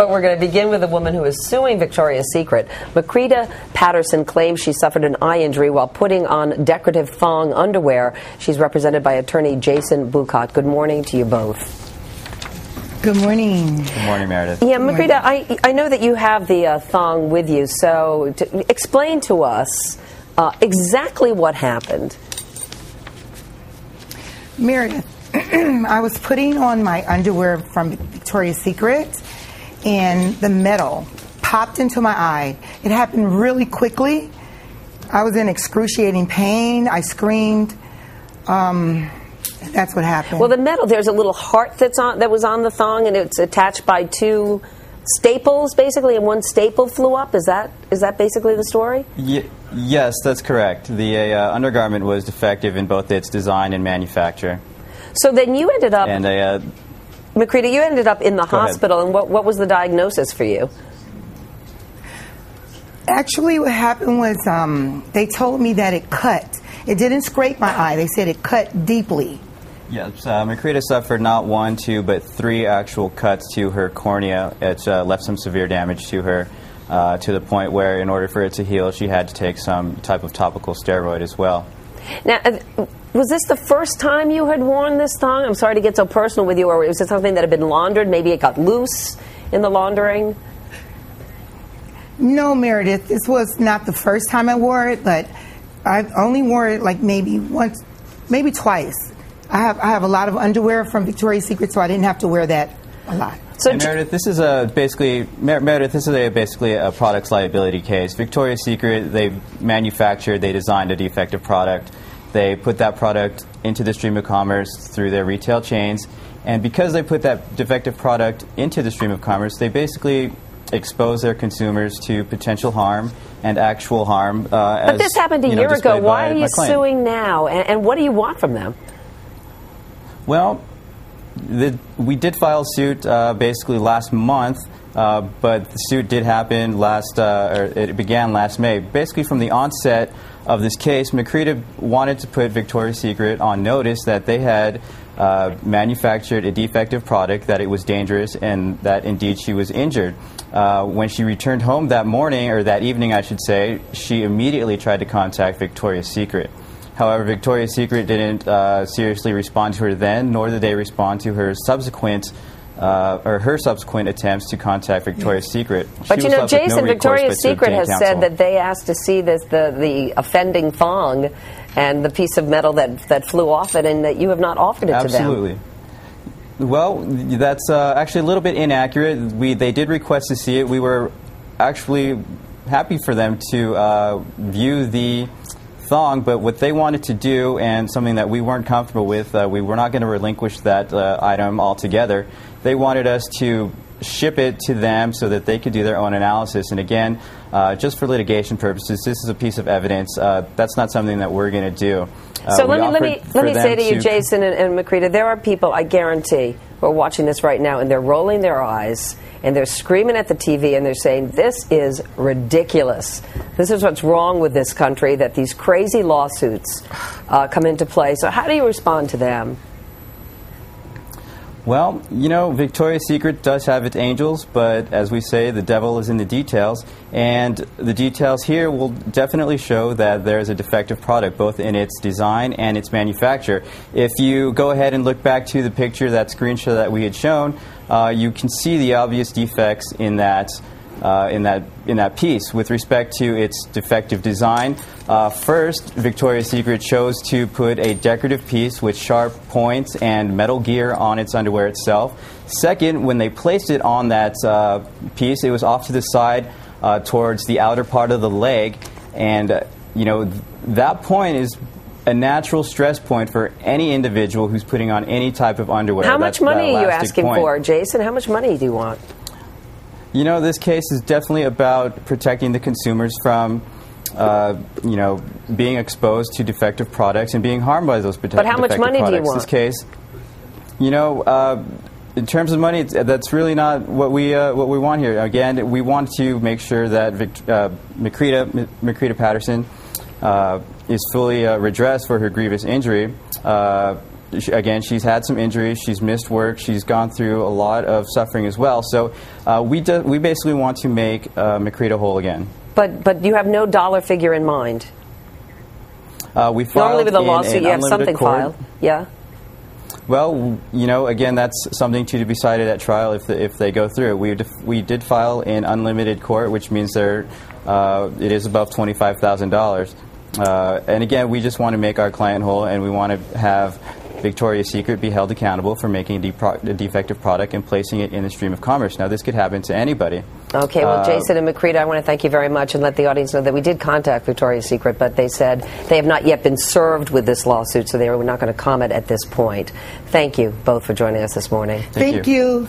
But we're going to begin with a woman who is suing Victoria's Secret. Makrita Patterson claims she suffered an eye injury while putting on decorative thong underwear. She's represented by attorney Jason Bucott. Good morning to you both. Good morning. Good morning, Meredith. Yeah, Makrita, I know that you have the thong with you, so explain to us exactly what happened. Meredith, I was putting on my underwear from Victoria's Secret, and the metal popped into my eye. It happened really quickly. I was in excruciating pain. I screamed. That's what happened. Well, the metal, there's a little heart that was on the thong, and it's attached by two staples, basically, and one staple flew up. Is that basically the story? Yes, that's correct. The undergarment was defective in both its design and manufacture. So then you ended up, and Makrita, you ended up in the hospital, and what was the diagnosis for you? Actually, what happened was they told me that it cut. It didn't scrape my eye. They said it cut deeply. Yes, Makrita suffered not one, two, but three actual cuts to her cornea. It left some severe damage to her, to the point where, in order for it to heal, she had to take some type of topical steroid as well. Now, was this the first time you had worn this thong? I'm sorry to get so personal with you, or was it something that had been laundered? Maybe it got loose in the laundering? No, Meredith, this was not the first time I wore it, but I've only worn it like maybe once, maybe twice. I have a lot of underwear from Victoria's Secret, so I didn't have to wear that a lot. So Meredith, this is basically a products liability case. Victoria's Secret, they manufactured, they designed a defective product. They put that product into the stream of commerce through their retail chains, and because they put that defective product into the stream of commerce, they basically expose their consumers to potential harm and actual harm. But this happened a year ago. Why are you suing now, and what do you want from them? Well, we did file a suit basically last month, but the suit did happen it began last May. Basically, from the onset of this case, Makrita wanted to put Victoria's Secret on notice that they had manufactured a defective product, that it was dangerous, and that indeed she was injured. When she returned home that morning, or that evening I should say, she immediately tried to contact Victoria's Secret. However, Victoria's Secret didn't seriously respond to her then, nor did they respond to her subsequent attempts to contact Victoria's Secret. But you know, Jason, Victoria's Secret has said that they asked to see the offending thong and the piece of metal that flew off it, and that you have not offered it to them. Absolutely. Well, that's actually a little bit inaccurate. They did request to see it. We were actually happy for them to view the thong, but what they wanted to do, and something that we weren't comfortable with, we were not going to relinquish that item altogether. They wanted us to ship it to them so that they could do their own analysis. And again, just for litigation purposes, this is a piece of evidence. That's not something that we're going to do. So let me say to you, Jason and Makrita, there are people, I guarantee, who are watching this right now, and they're rolling their eyes, and they're screaming at the TV, and they're saying, this is ridiculous. This is what's wrong with this country, that these crazy lawsuits come into play. So how do you respond to them? Well, you know, Victoria's Secret does have its angels, but as we say, the devil is in the details, and the details here will definitely show that there is a defective product, both in its design and its manufacture. If you go ahead and look back to the picture, that screenshot that we had shown, you can see the obvious defects in that piece with respect to its defective design. First, Victoria's Secret chose to put a decorative piece with sharp points and metal gear on its underwear itself. Second, when they placed it on that piece, it was off to the side towards the outer part of the leg, and you know, that point is a natural stress point for any individual who's putting on any type of underwear. How much money are you asking for, Jason? How much money do you want? You know, this case is definitely about protecting the consumers from, you know, being exposed to defective products and being harmed by those defective products. But how much money do you want? This case, you know, in terms of money, that's really not what we want here. Again, we want to make sure that Makrita Patterson is fully redressed for her grievous injury. again, she's had some injuries. She's missed work. She's gone through a lot of suffering as well. So we basically want to make Macrida whole again. But you have no dollar figure in mind. We filed normally with a in lawsuit, an you have something court. filed. Yeah. Well, you know, again, that's something to be decided at trial if they go through. We did file in unlimited court, which means it is above $25,000. And again, we just want to make our client whole, and we want to have Victoria's Secret be held accountable for making a defective product and placing it in the stream of commerce. Now, this could happen to anybody. Okay, well, Jason and Macrida, I want to thank you very much and let the audience know that we did contact Victoria's Secret, but they said they have not yet been served with this lawsuit, so they are not going to comment at this point. Thank you both for joining us this morning. Thank you.